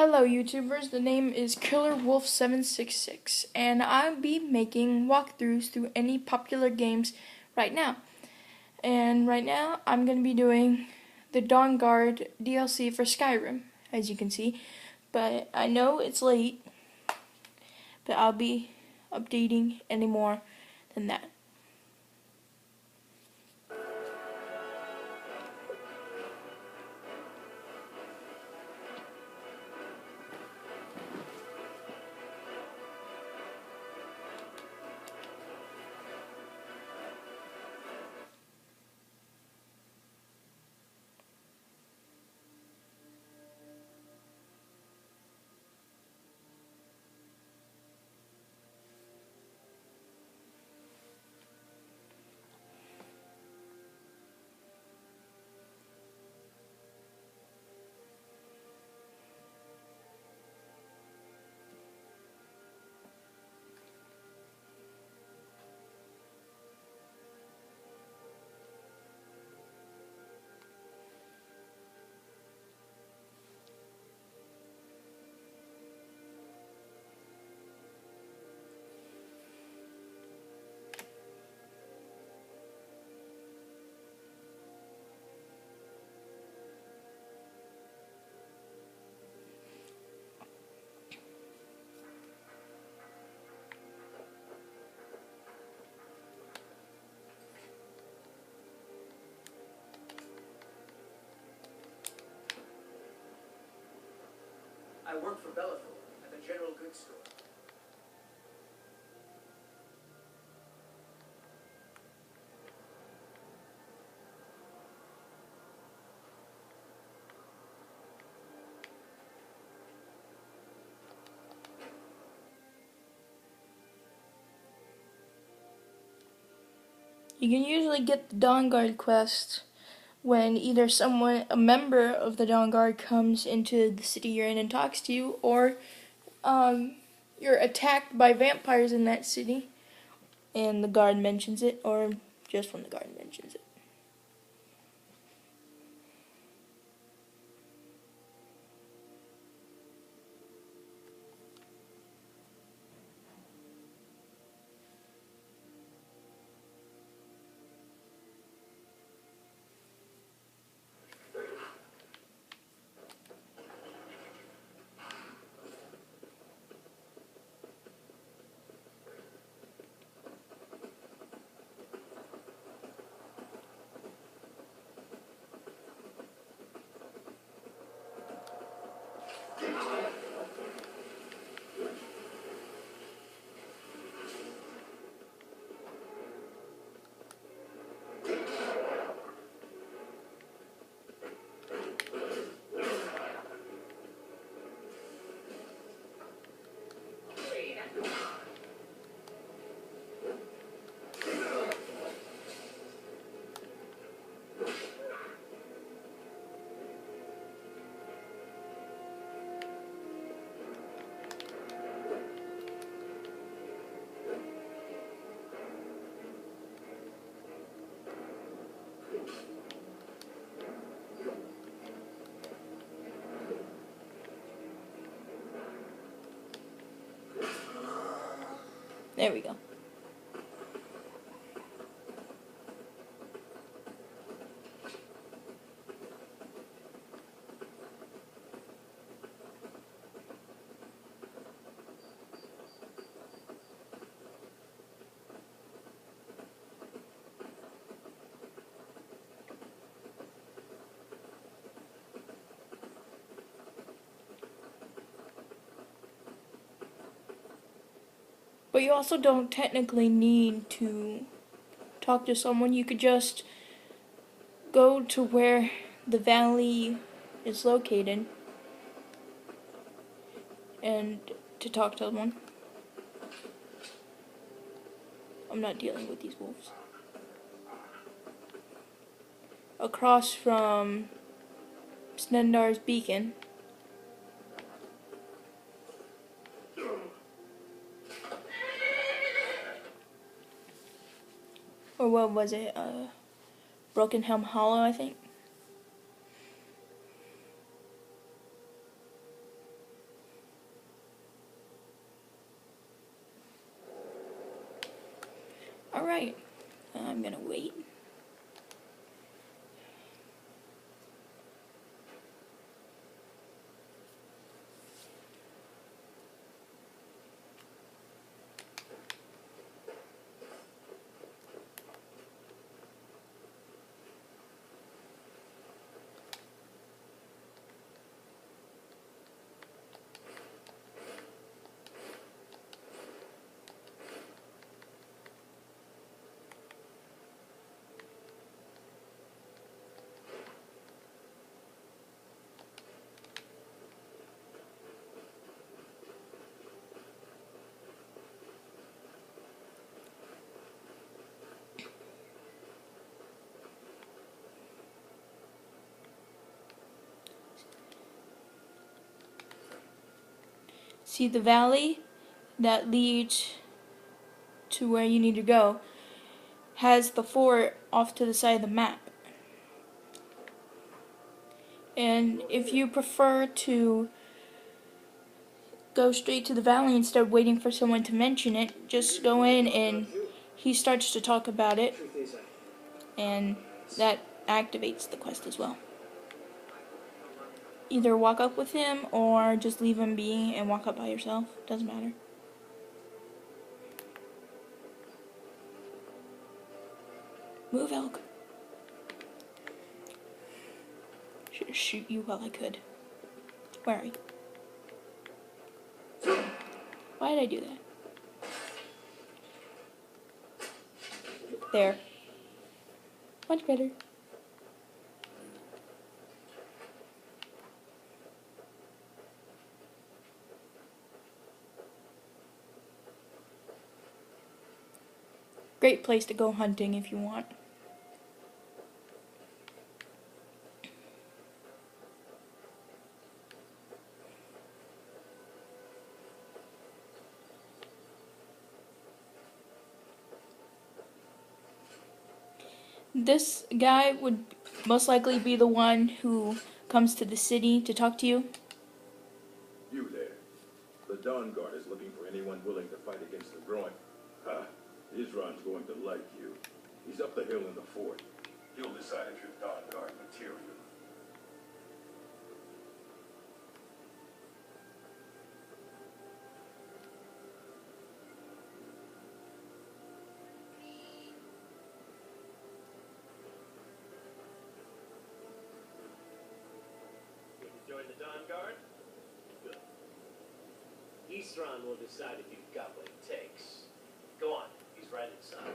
Hello YouTubers, the name is KillerWolf766 and I'll be making walkthroughs through any popular games right now. And right now I'm going to be doing the Dawnguard DLC for Skyrim, as you can see. But I know it's late, but I'll be updating any more than that. I work for Bellathor at the general goods store. You can usually get the Dawnguard quest when either a member of the Dawnguard comes into the city you're in and talks to you, or you're attacked by vampires in that city and the guard mentions it, or just when the guard mentions it. There we go. But you also don't technically need to talk to someone. You could just go to where the valley is located and to talk to someone. I'm not dealing with these wolves. Across from Snendar's beacon. Or what was it? Broken Helm Hollow, I think. Alright, I'm gonna wait. See the valley that leads to where you need to go has the fort off to the side of the map. And if you prefer to go straight to the valley instead of waiting for someone to mention it, just go in and he starts to talk about it, and that activates the quest as well. Either walk up with him or just leave him be and walk up by yourself. Doesn't matter. Move, elk. Should shoot you while I could. Where are you? Why did I do that? There. Much better. Great place to go hunting if you want. This guy would most likely be the one who comes to the city to talk to you. You there. The dawnguard is looking for anyone willing to fight against the groin. Ha! Isran's going to like you. He's up the hill in the fort. He'll decide if you're dawnguard material. Join the dawnguard? Good. Isran will decide if you've got what it takes. Go on, he's right inside.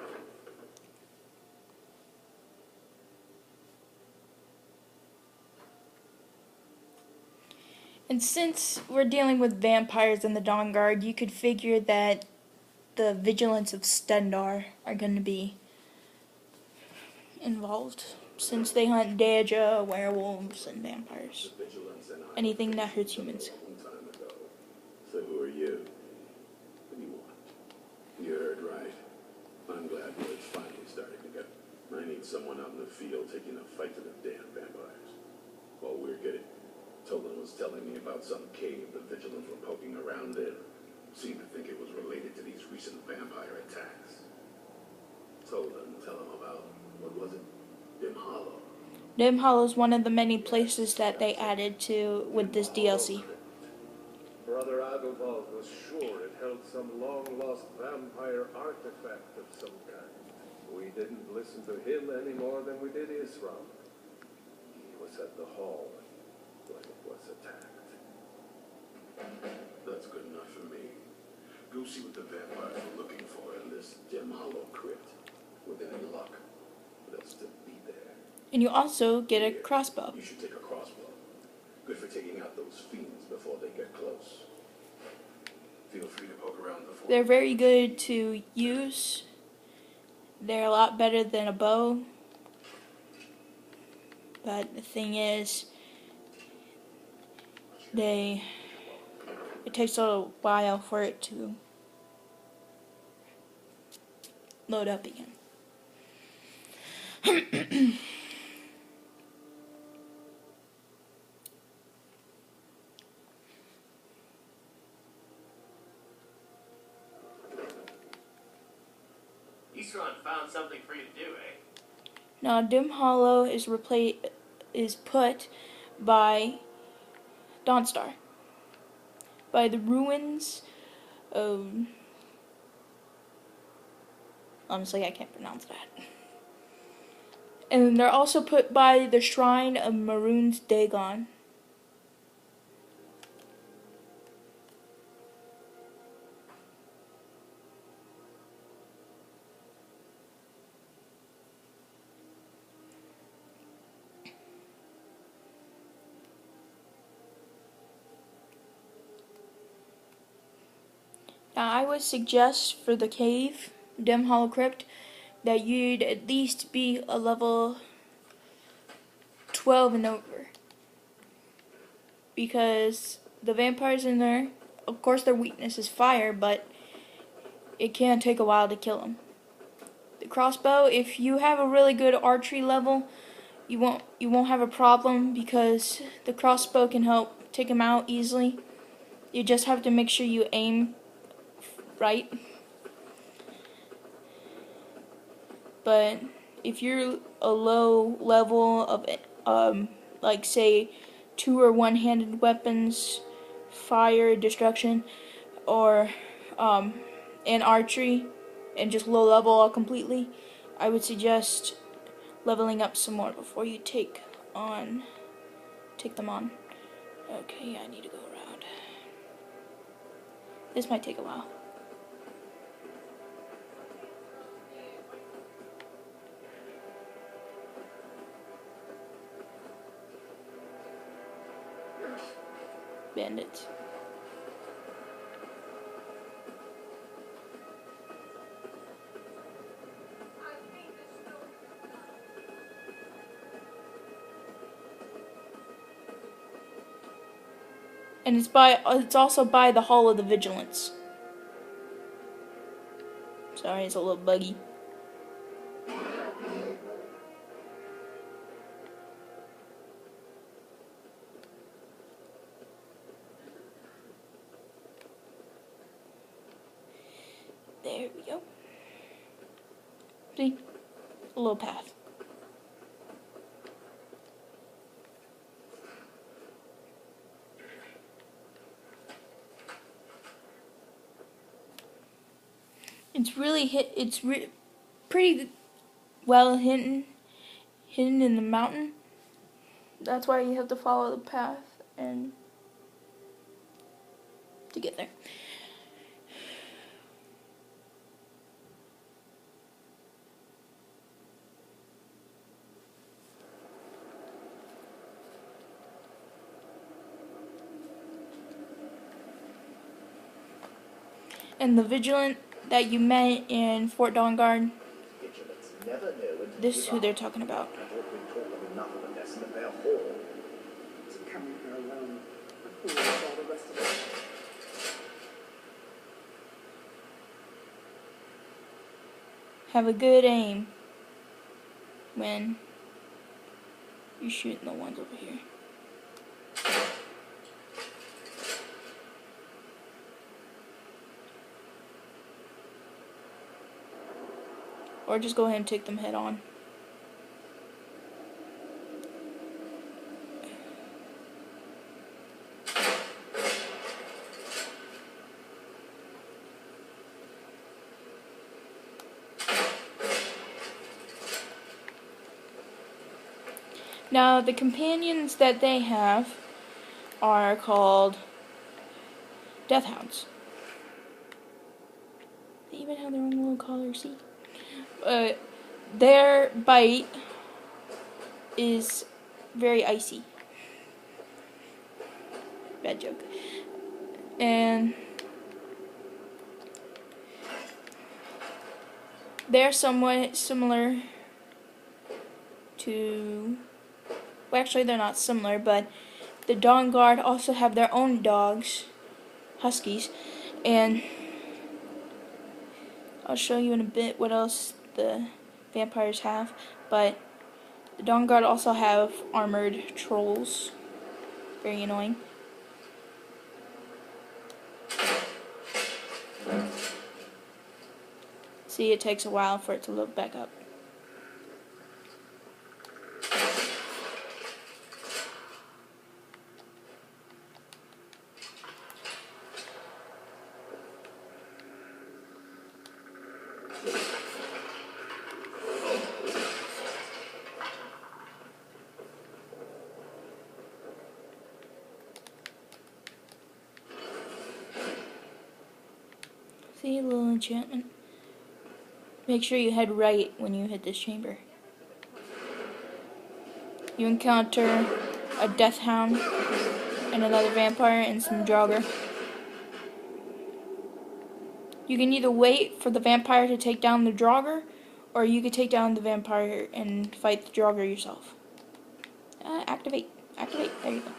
And since we're dealing with vampires in the dawnguard, you could figure that the vigilance of Stendar are going to be involved, since they hunt Deja, werewolves, and vampires. Anything that hurts humans. So who are you? What do you want? You heard right. I'm glad word's finally starting to get. I need someone out in the field taking a fight to the damn vampires. While we're getting, Tolan was telling me about some cave the vigilants were poking around in. Seemed to think it was related to these recent vampire attacks. Tolan, tell him about, what was it? Dim Hollow. Dim Hollow is one of the many places that they added to with this DLC. Brother Agobald was sure it held some long-lost vampire artifact of some kind. We didn't listen to him any more than we did Isram. He was at the hall when it was attacked. That's good enough for me. Go see what the vampires are looking for in this Dim Hollow crypt. With any luck, they'll still be there. And you also get a crossbow. You should take a crossbow. Good for taking out those fiends before they get close. Feel free to poke around the fort. They're very good to use. They're a lot better than a bow. But the thing is, it takes a while for it to load up again. Isran found something for you to do, eh? Now, Dim Hollow is put by Dawnstar, by the ruins of. Honestly, I can't pronounce that. And they're also put by the Shrine of Maroon's Dagon. Now, I would suggest for the cave, Dim Hollow Crypt, that you'd at least be a level 12 and over. Because the vampires in there, of course their weakness is fire, but it can take a while to kill them. The crossbow, if you have a really good archery level, you won't have a problem because the crossbow can help take them out easily. You just have to make sure you aim right. But if you're a low level of like say 2 or 1-handed weapons, fire, destruction, or in archery, and just low level completely, I would suggest leveling up some more before you take them on. Okay, I need to go around. This might take a while. Bandits. And it's also by the Hall of the Vigilance. Sorry, it's a little buggy. There we go. See? A little path. It's pretty well hidden in the mountain. That's why you have to follow the path and to get there. And the vigilant that you met in Fort Dawnguard, this is who they're talking about. Have a good aim when you're shooting the ones over here. Or just go ahead and take them head on. Now, the companions that they have are called Death Hounds. They even have their own little collar, see? Their bite is very icy. Bad joke. And they're somewhat similar to... Well, actually, they're not similar, but the dawnguard also have their own dogs, huskies, and I'll show you in a bit what else the vampires have, but the dawnguard also have armored trolls. Very annoying. See, it takes a while for it to load back up. See, a little enchantment. Make sure you head right when you hit this chamber. You encounter a death hound and another vampire and some draugr. You can either wait for the vampire to take down the draugr, or you could take down the vampire and fight the draugr yourself. Activate. Activate. There you go.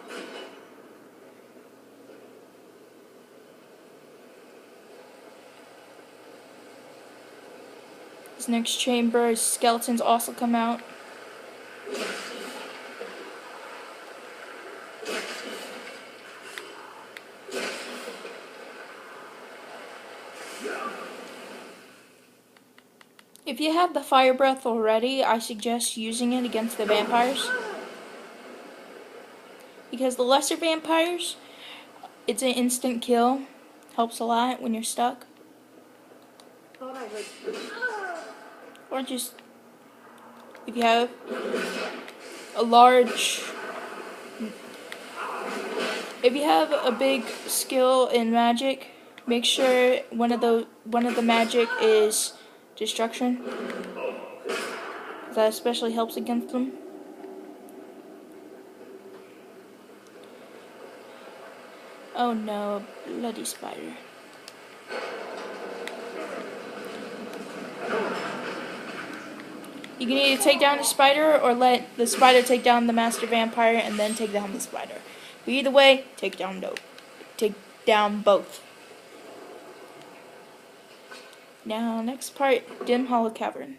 This next chamber, skeletons also come out. If you have the fire breath already, I suggest using it against the vampires. Because the lesser vampires, it's an instant kill. Helps a lot when you're stuck. Thought I heard. Or just, if you have a large, if you have a big skill in magic, make sure one of the magic is destruction. That especially helps against them. Oh no, a bloody spider. You can either take down the spider or let the spider take down the master vampire and then take down the spider. But either way, take down both. Now, next part, Dim Hollow Cavern.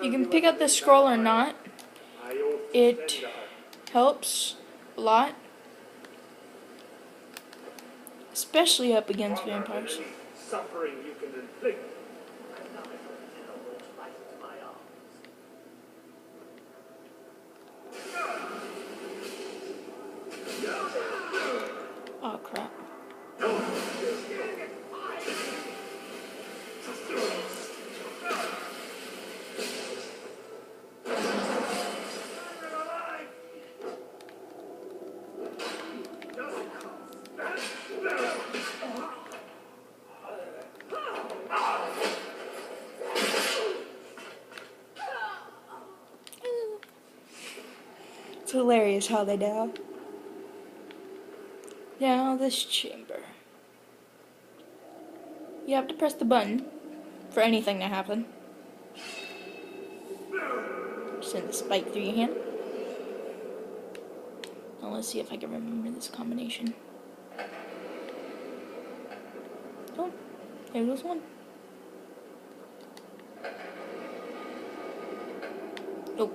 You can pick up the scroll or not. It helps a lot, especially up against vampires. Suffering you can inflict. I'm not ever in a wolf right into my arms. Oh crap. It's hilarious how they die. Now this chamber. You have to press the button for anything to happen. Send the spike through your hand. Now let's see if I can remember this combination. Oh, there goes one. Oh.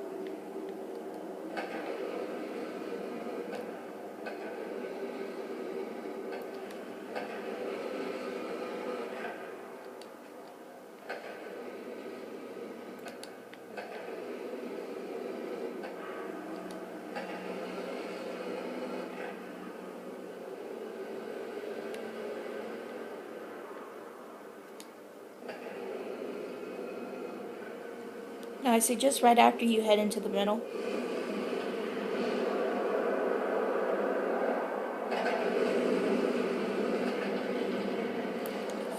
Now I suggest right after you head into the middle.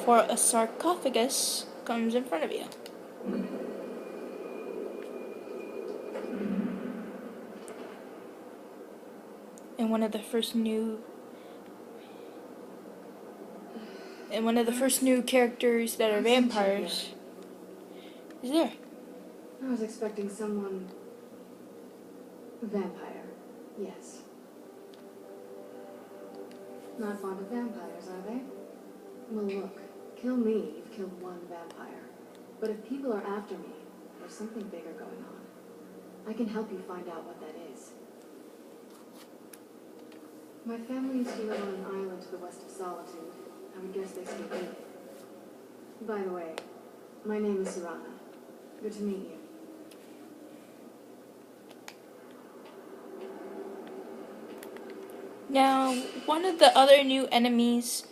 For a sarcophagus comes in front of you. And one of the first new characters that are vampires is there. I was expecting someone Vampire, yes. Not fond of vampires, are they? Well, look, kill me, you've killed one vampire. But if people are after me, there's something bigger going on. I can help you find out what that is. My family used to live on an island to the west of Solitude. I would guess they still do. By the way, my name is Serana. Good to meet you. Now, one of the other new enemies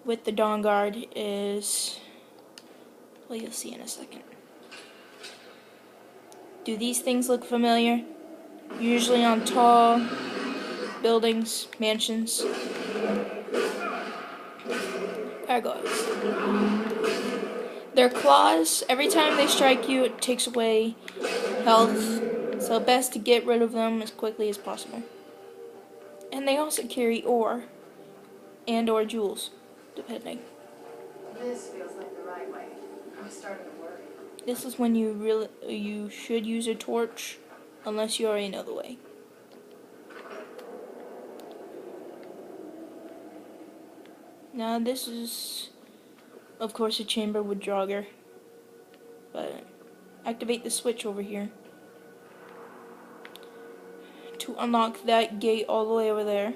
with the dawnguard is, well, you'll see in a second. Do these things look familiar? Usually on tall buildings, mansions, gargoyles. Their claws, every time they strike you, it takes away health, so best to get rid of them as quickly as possible. And they also carry ore and or jewels, depending. This feels like the right way. I'm starting to worry. This is when you should use a torch, unless you already know the way. Now this is, of course, a chamber with Draugr. But activate the switch over here to unlock that gate all the way over there.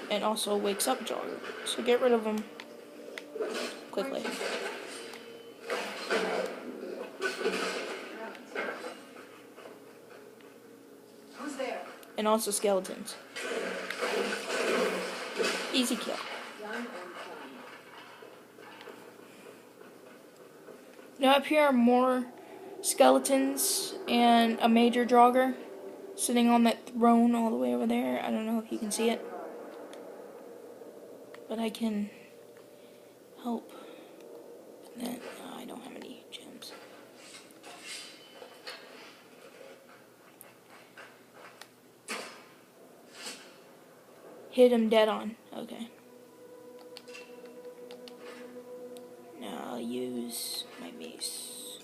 And also wakes up Draugr. So get rid of him quickly. Who's there? And also skeletons. Easy kill. Done and done. Now up here are more skeletons and a major Draugr sitting on that throne all the way over there. I don't know if you can see it, but I can help. That I don't have any gems. Hit him dead on. Okay. Now I'll use my mace.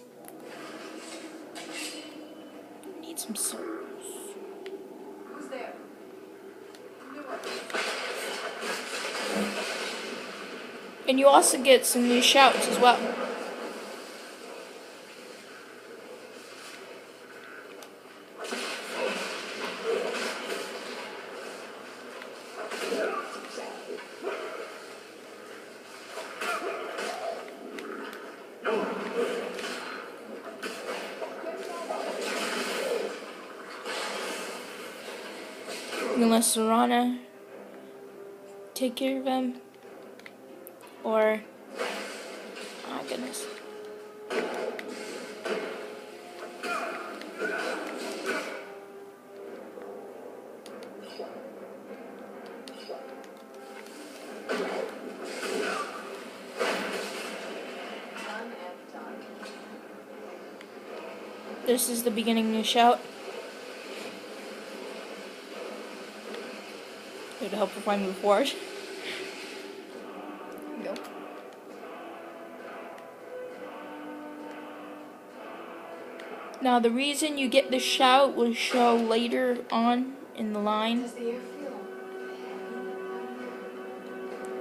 Need some souls. Who's there? And you also get some new shouts as well. Unless Serana take care of them, or oh my goodness. Done and done. This is the beginning to shout. Here to help if I move forward. Nope. Now the reason you get the shout will show later on in the line, Does the air feel?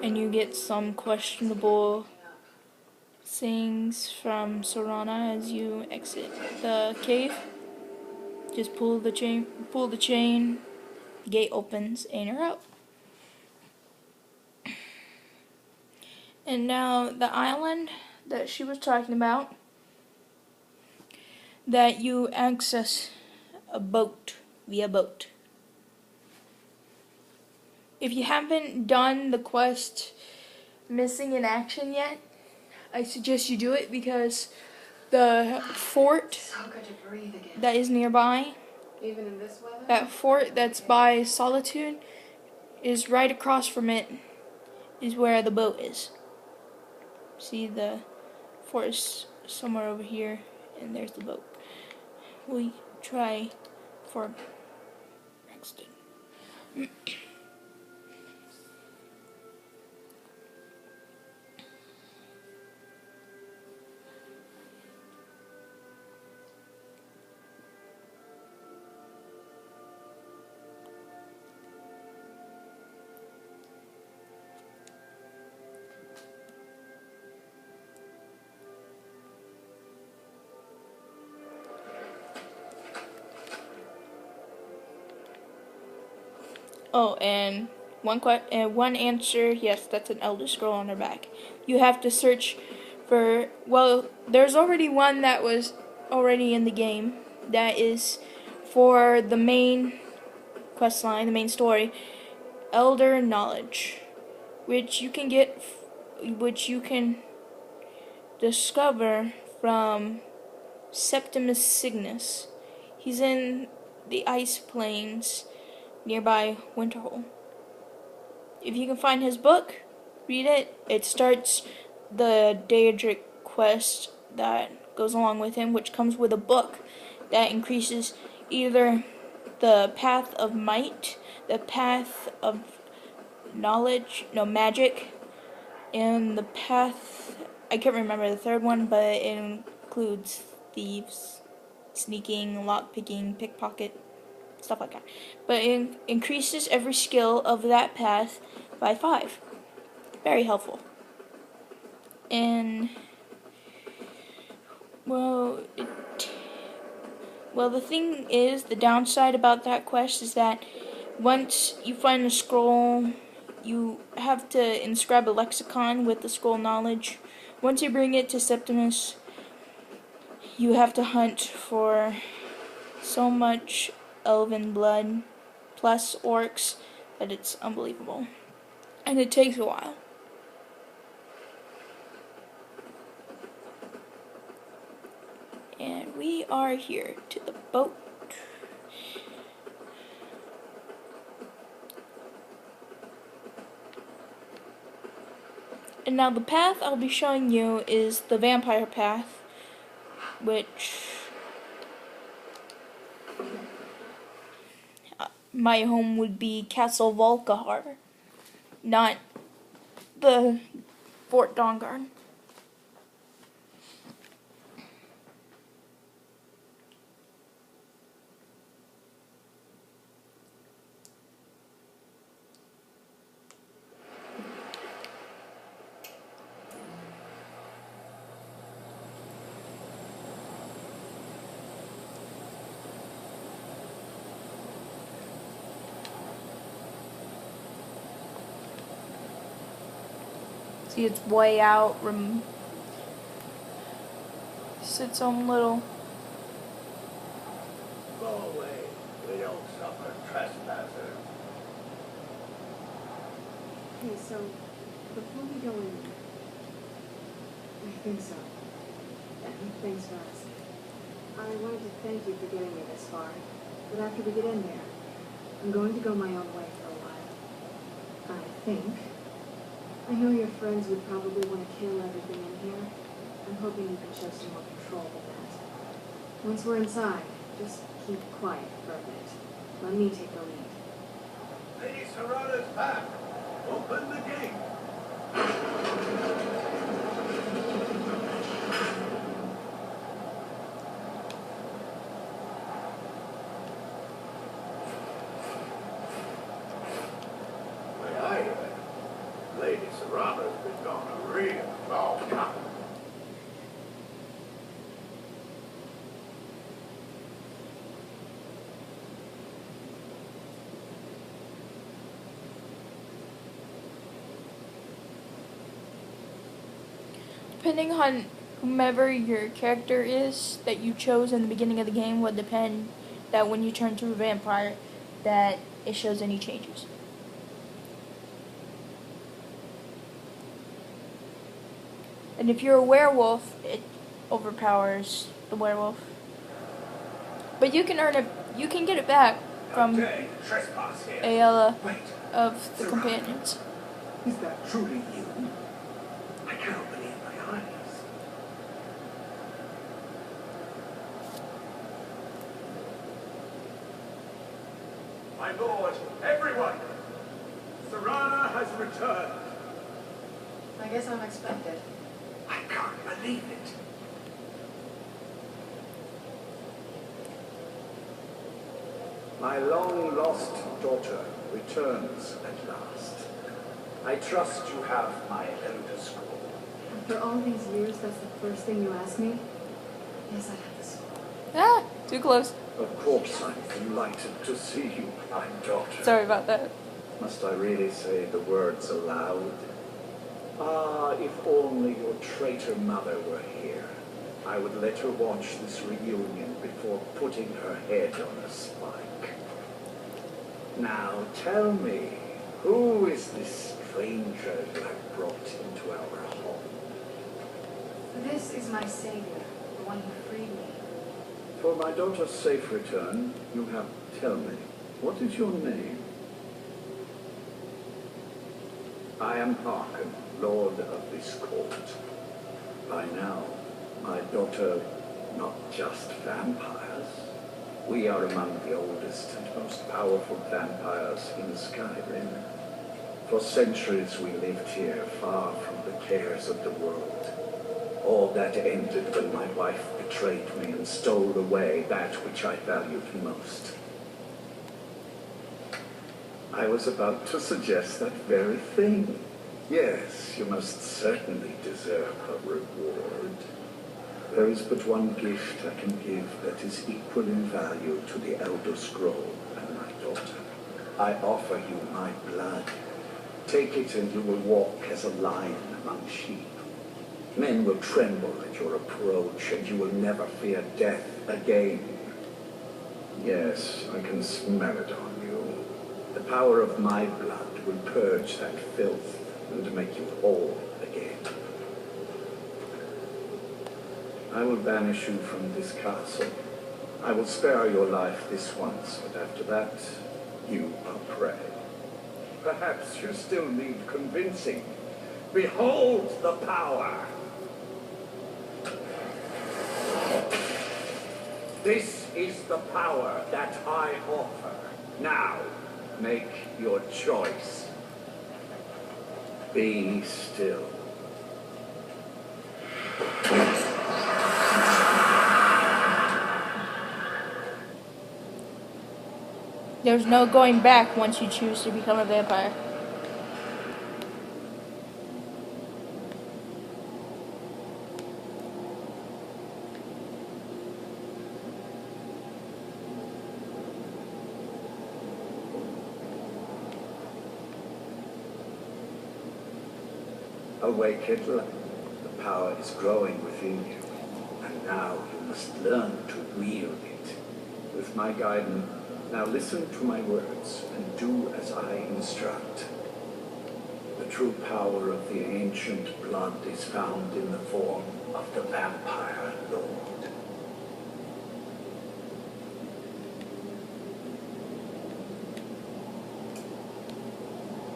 and you get some questionable things from Serana as you exit the cave. Just pull the chain, gate opens, and you're out. And now the island that she was talking about, that you access a boat, via boat. If you haven't done the quest Missing in Action yet, I suggest you do it, because the fort So good to breathe again. that is nearby, Even in this weather? that fort that's by Solitude, is right across from it, is where the boat is. See, the fort is somewhere over here, and there's the boat. We try for Braxton. Oh, and one answer, yes, that's an Elder Scroll on her back. You have to search for, well, there's already one that was already in the game that is for the main quest line, the main story, Elder Knowledge, which you can discover from Septimus Cygnus. He's in the ice plains nearby Winterhold. If you can find his book, read it. It starts the Daedric quest that goes along with him, which comes with a book that increases either the path of might, the path of knowledge, no, magic, and the path, I can't remember the third one, but it includes thieves, sneaking, lockpicking, pickpocket, stuff like that. But it increases every skill of that path by 5. Very helpful. And well, the thing is, the downside about that quest is that once you find a scroll, you have to inscribe a lexicon with the scroll knowledge. Once you bring it to Septimus, you have to hunt for so much elven blood plus orcs that it's unbelievable. And it takes a while. And we are here to the boat. And now the path I'll be showing you is the vampire path, which my home would be Castle Volkahar, not the Fort Dawnguard. See, it's way out. It's its own little. Go away. We don't suffer trespassers. Okay, so before we go in, I think so. Thanks for asking. I wanted to thank you for getting me this far, but after we get in there, I'm going to go my own way for a while. I think. I know your friends would probably want to kill everything in here. I'm hoping you can show some more control with that. Once we're inside, just keep quiet for a bit. Let me take the lead. Lady Serrana's back. Open the gate. May I? Lady Serrana's been gone a real long time. Depending on whomever your character is that you chose in the beginning of the game would depend that when you turn to a vampire that it shows any changes. And if you're a werewolf, it overpowers the werewolf. But you can earn it, you can get it back from Trespass here. Ayala Wait. of the companions. Is that truly you? I cannot believe my eyes. My lord, everyone! Serrana has returned. I guess I'm expected. I can't believe it. My long-lost daughter returns at last. I trust you have my Elder Scroll. After all these years, that's the first thing you ask me? Yes, I have the scroll. Ah, too close. Of course I'm delighted to see you, my daughter. Sorry about that. Must I really say the words aloud? Ah, if only your traitor mother were here. I would let her watch this reunion before putting her head on a spike. Now tell me, who is this stranger you have brought into our home? This is my savior, the one who freed me. For my daughter's safe return, you have tell me, what is your name? I am Harkin, lord of this court. By now, my daughter, not just vampires. We are among the oldest and most powerful vampires in Skyrim. For centuries we lived here, far from the cares of the world. All that ended when my wife betrayed me and stole away that which I valued most. I was about to suggest that very thing. Yes, you must certainly deserve a reward. There is but one gift I can give that is equal in value to the Elder Scroll and my daughter. I offer you my blood. Take it and you will walk as a lion among sheep. Men will tremble at your approach and you will never fear death again. Yes, I can smell it on you. The power of my blood will purge that filth and make you whole again. I will banish you from this castle. I will spare your life this once, but after that, you are prey. Perhaps you still need convincing. Behold the power! This is the power that I offer. Now, make your choice. Be still. There's no going back once you choose to become a vampire. Awake, the power is growing within you, and now you must learn to wield it. With my guidance, now listen to my words and do as I instruct. The true power of the ancient blood is found in the form of the vampire lord.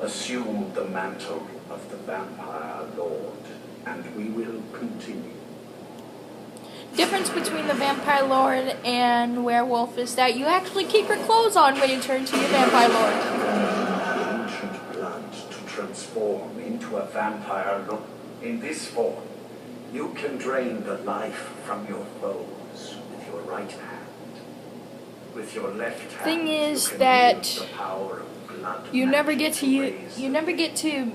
Assume the mantle of the vampire lord, and we will continue. Difference between the vampire lord and werewolf is that you actually keep your clothes on when you turn to your vampire lord. Ancient blood to transform into a vampire lord. In this form, you can drain the life from your foes with your right hand. With your left hand, Thing is you can that wield the power of blood you never magic get to you never get to You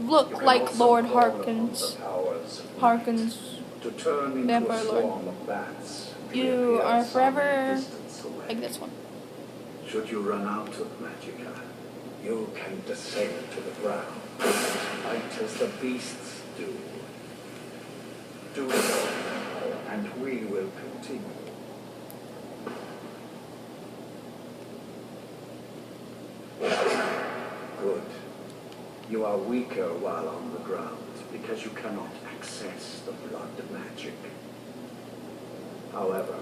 look can like also Lord call upon Harkins. the powers of Harkins. to turn into Vampire a lord. swarm of bats. to You appear are some forever distance away. like this one. Should you run out of magicka, you can descend to the ground, fight as the beasts do. Do so now, and we will continue. Good. You are weaker while on the ground, because you cannot access the blood magic. However,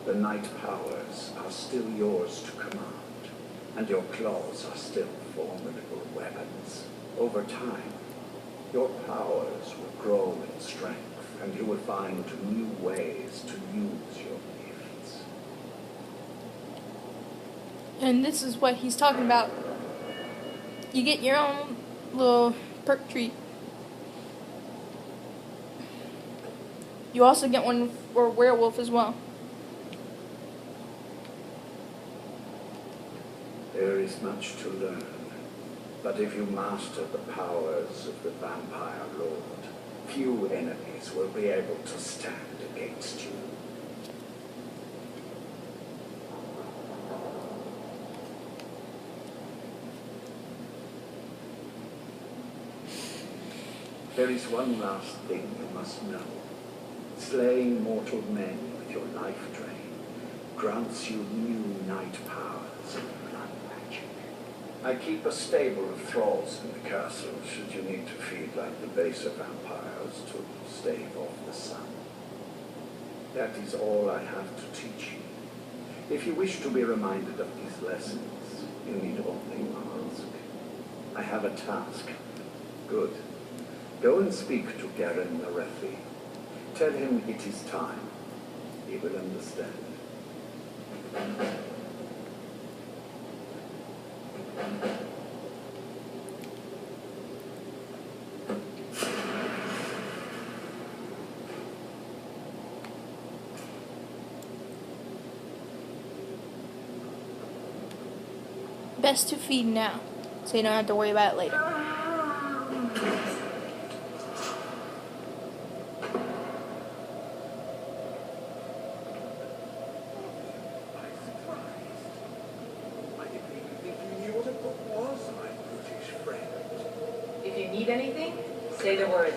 the night powers are still yours to command, and your claws are still formidable weapons. Over time, your powers will grow in strength, and you will find new ways to use your gifts. And this is what he's talking about. You get your own little perk tree. You also get one for werewolf as well. There is much to learn, but if you master the powers of the vampire lord, few enemies will be able to stand against you. There is one last thing you must know. Slaying mortal men with your life drain grants you new night powers and blood magic. I keep a stable of thralls in the castle should you need to feed like the baser vampires to stave off the sun. That is all I have to teach you. If you wish to be reminded of these lessons, you need only ask. I have a task. Good. Go and speak to Garen Narethi. Tell him it is time. He will understand. Best to feed now, so you don't have to worry about it later. If you need anything, say the word.